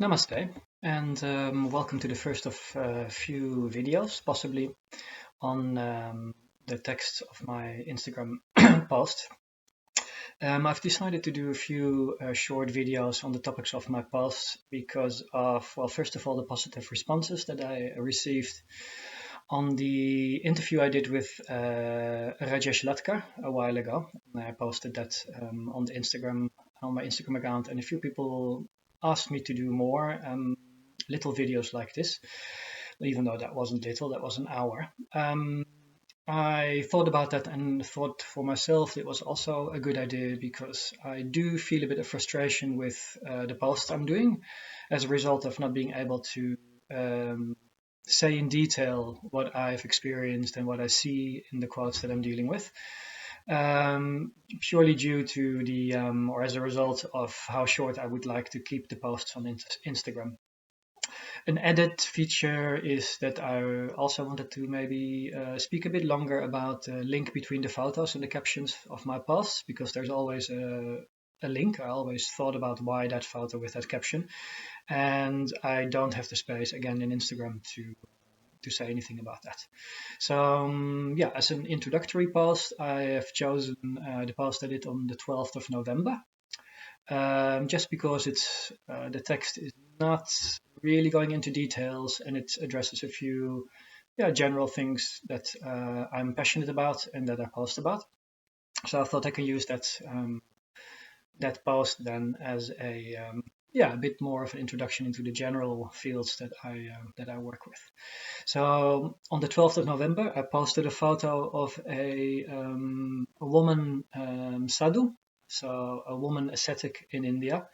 Namaste, and welcome to the first of a few videos, possibly on the text of my Instagram post. I've decided to do a few short videos on the topics of my posts because of, well, first of all, the positive responses that I received on the interview I did with Rajesh Latkar a while ago. I posted that on my Instagram account, and a few people asked me to do more little videos like this, even though that wasn't little, that was an hour. I thought about that and thought for myself it was also a good idea because I do feel a bit of frustration with the posts I'm doing as a result of not being able to say in detail what I've experienced and what I see in the quotes that I'm dealing with. Purely due to the, or as a result of how short I would like to keep the posts on Instagram. An added feature is that I also wanted to maybe speak a bit longer about the link between the photos and the captions of my posts, because there's always a link. I always thought about why that photo with that caption, and I don't have the space again in Instagram to say anything about that. So yeah, as an introductory post, I have chosen the post I did on the 12th of November. Just because it's the text is not really going into details and it addresses a few general things that I'm passionate about and that I post about. So I thought I can use that post then as a bit more of an introduction into the general fields that I work with. So on the 12th of November, I posted a photo of a woman sadhu, so a woman ascetic in India,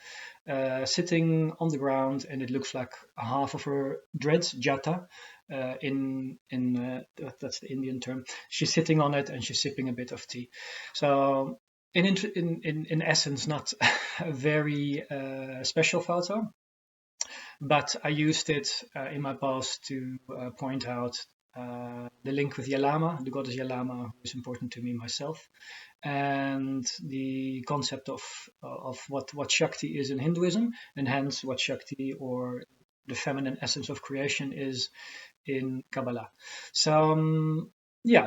sitting on the ground, and it looks like half of her dreads, jata, that's the Indian term. She's sitting on it and she's sipping a bit of tea. So in essence, not a very special photo, but I used it in my post to point out the link with Yalama, the goddess Yalama, who is important to me myself, and the concept of what Shakti is in Hinduism, and hence what Shakti, or the feminine essence of creation, is in Kabbalah. So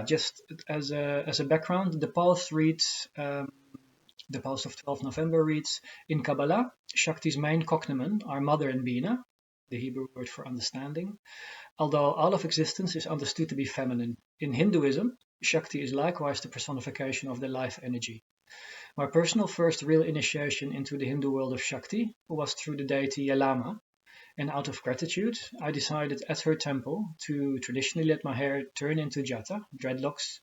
just as a background, the post reads. The post of 12 November reads, in Kabbalah, Shakti's main cognomen are mother and Bina, the Hebrew word for understanding, although all of existence is understood to be feminine. In Hinduism, Shakti is likewise the personification of the life energy. My personal first real initiation into the Hindu world of Shakti was through the deity Yalama, and out of gratitude, I decided at her temple to traditionally let my hair turn into jata, dreadlocks,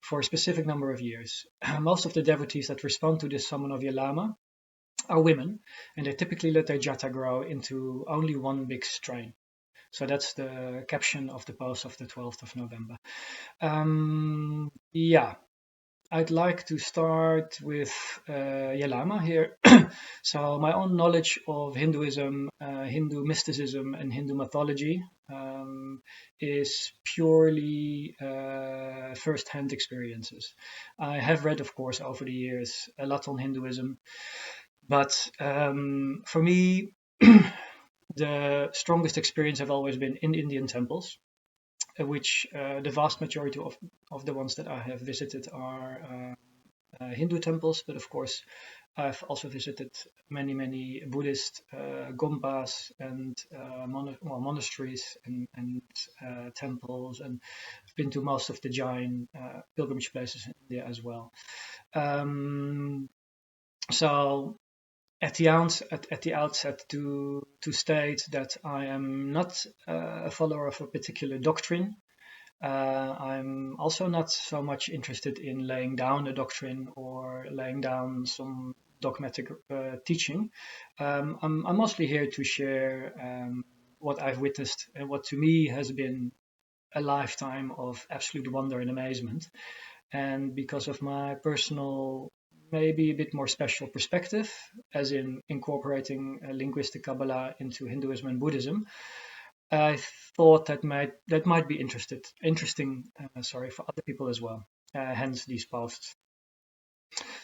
for a specific number of years. Most of the devotees that respond to this summon of Yalama are women, and they typically let their jata grow into only one big strain. So that's the caption of the post of the 12th of November. I'd like to start with Yalama here. So my own knowledge of Hinduism, Hindu mysticism, and Hindu mythology is purely first-hand experiences. I have read, of course, over the years a lot on Hinduism, but for me, the strongest experience have always been in Indian temples, which the vast majority of the ones that I have visited are Hindu temples, but of course I've also visited many Buddhist gompas and monasteries and temples, and been to most of the Jain pilgrimage places in India as well. So at the outset, to state that I am not a follower of a particular doctrine. I'm also not so much interested in laying down a doctrine or laying down some dogmatic teaching. I'm mostly here to share what I've witnessed and what to me has been a lifetime of absolute wonder and amazement. And because of my personal, maybe a bit more special perspective, as in incorporating linguistic Kabbalah into Hinduism and Buddhism, I thought that might be interesting for other people as well. Hence these posts.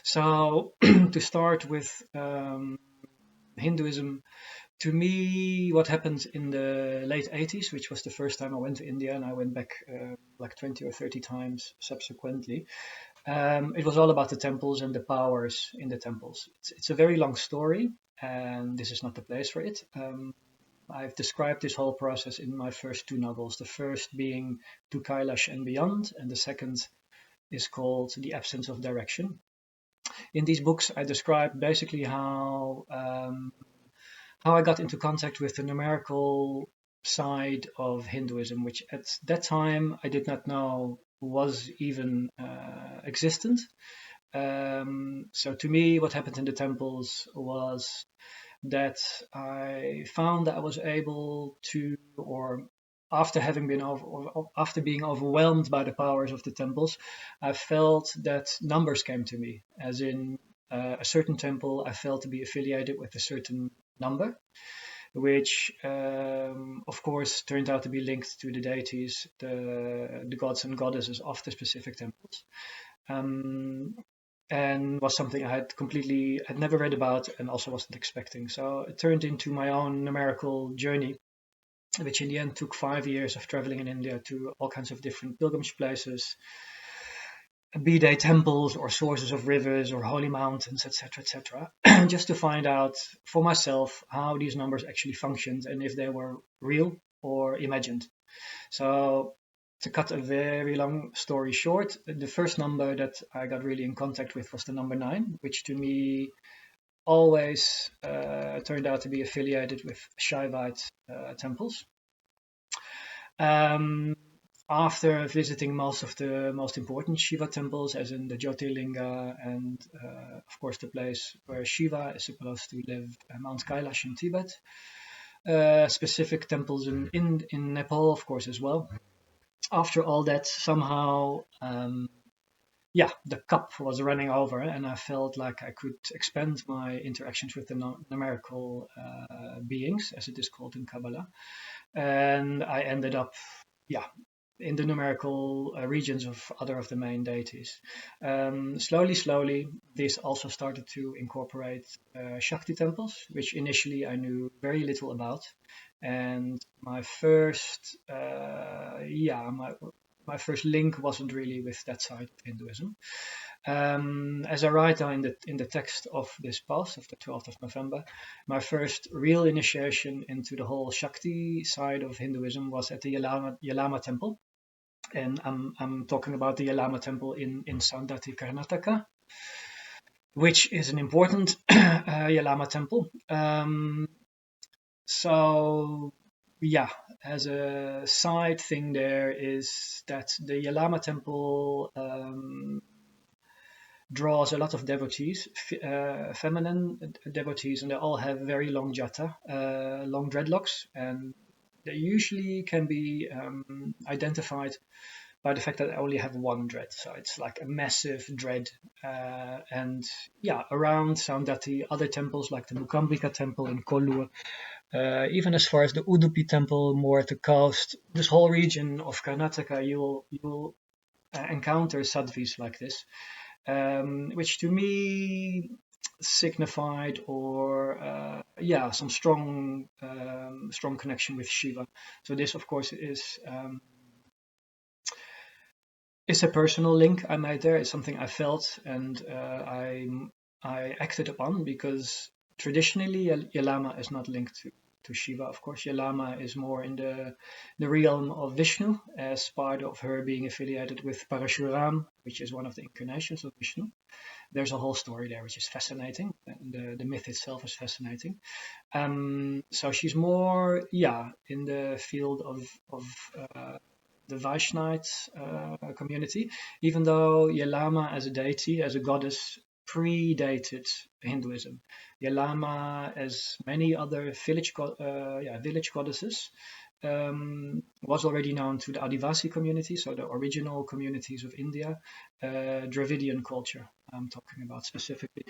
So to start with Hinduism. To me, what happened in the late 80s, which was the first time I went to India, and I went back like 20 or 30 times subsequently, it was all about the temples and the powers in the temples. It's a very long story, and this is not the place for it. I've described this whole process in my first two novels, the first being To Kailash and Beyond, and the second is called The Absence of Direction. In these books, I describe basically how I got into contact with the numerical side of Hinduism, which at that time I did not know was even existent. So to me, what happened in the temples was that I found that I was able to, or after being overwhelmed by the powers of the temples, I felt that numbers came to me, as in a certain temple I felt to be affiliated with a certain number, which of course turned out to be linked to the deities, the gods and goddesses of the specific temples. And was something I had never read about and also wasn't expecting. So it turned into my own numerical journey, which in the end took 5 years of traveling in India to all kinds of different pilgrimage places, be they temples or sources of rivers or holy mountains, etc., etc., just to find out for myself how these numbers actually functioned and if they were real or imagined. So to cut a very long story short, the first number that I got really in contact with was the number 9, which to me always turned out to be affiliated with Shaivite temples. After visiting most of the most important Shiva temples, as in the Jyotirlinga and of course the place where Shiva is supposed to live, Mount Kailash in Tibet, specific temples in Nepal, of course, as well. After all that, somehow, the cup was running over, and I felt like I could expand my interactions with the numerical beings, as it is called in Kabbalah. And I ended up, in the numerical regions of other of the main deities. Slowly, this also started to incorporate Shakti temples, which initially I knew very little about. And my first, my first link wasn't really with that side of Hinduism. As I write down in the text of this post of the 12th of November, my first real initiation into the whole Shakti side of Hinduism was at the Yelama temple. And I'm talking about the Yelama temple in Saundatti, Karnataka, which is an important Yelama temple. As a side thing there is that the Yelama temple draws a lot of devotees, feminine devotees, and they all have very long jata, long dreadlocks, and they usually can be identified by the fact that I only have one dread. So it's like a massive dread. Around Saundatti, other temples like the Mukambika temple in Kollur, even as far as the Udupi temple, more at the coast, this whole region of Karnataka, you'll encounter sadhvis like this, which to me signified some strong connection with Shiva. So this, of course, is a personal link I made there. It's something I felt and I acted upon, because traditionally Yelama is not linked to Shiva. Of course, Yelama is more in the realm of Vishnu, as part of her being affiliated with Parashuram, which is one of the incarnations of Vishnu. There's a whole story there which is fascinating. The myth itself is fascinating. So she's more, in the field of the Vaishnavite community, even though Yelama as a deity, as a goddess, predated Hinduism. Yelama, as many other village goddesses, was already known to the Adivasi community, so the original communities of India, Dravidian culture I'm talking about specifically.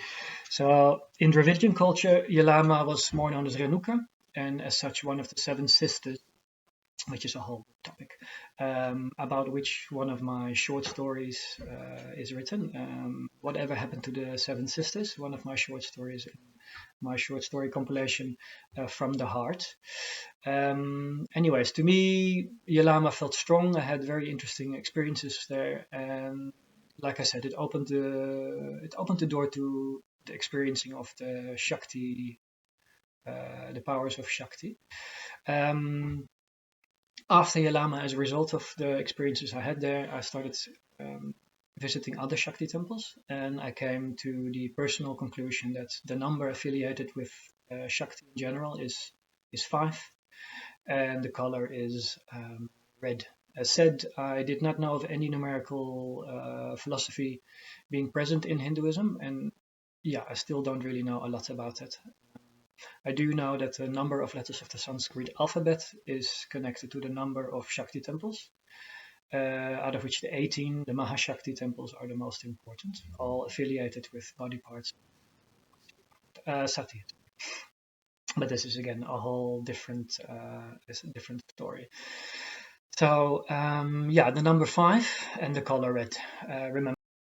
So in Dravidian culture, Yelama was more known as Renuka, and as such one of the 7 sisters, which is a whole topic, about which one of my short stories is written. Whatever Happened to the 7 Sisters, one of my short stories my short story compilation, From the Heart. Anyways, to me, Yalama felt strong. I had very interesting experiences there, and like I said, it opened the door to the experiencing of the Shakti, the powers of Shakti. After Yalama, as a result of the experiences I had there, I started visiting other Shakti temples, and I came to the personal conclusion that the number affiliated with Shakti in general is 5, and the color is red. As said, I did not know of any numerical philosophy being present in Hinduism, and yeah, I still don't really know a lot about it. I do know that the number of letters of the Sanskrit alphabet is connected to the number of Shakti temples, out of which the 18, the Mahashakti temples, are the most important, all affiliated with body parts. Sati. But this is again a whole different story. So yeah, the number 5 and the color red. Remember.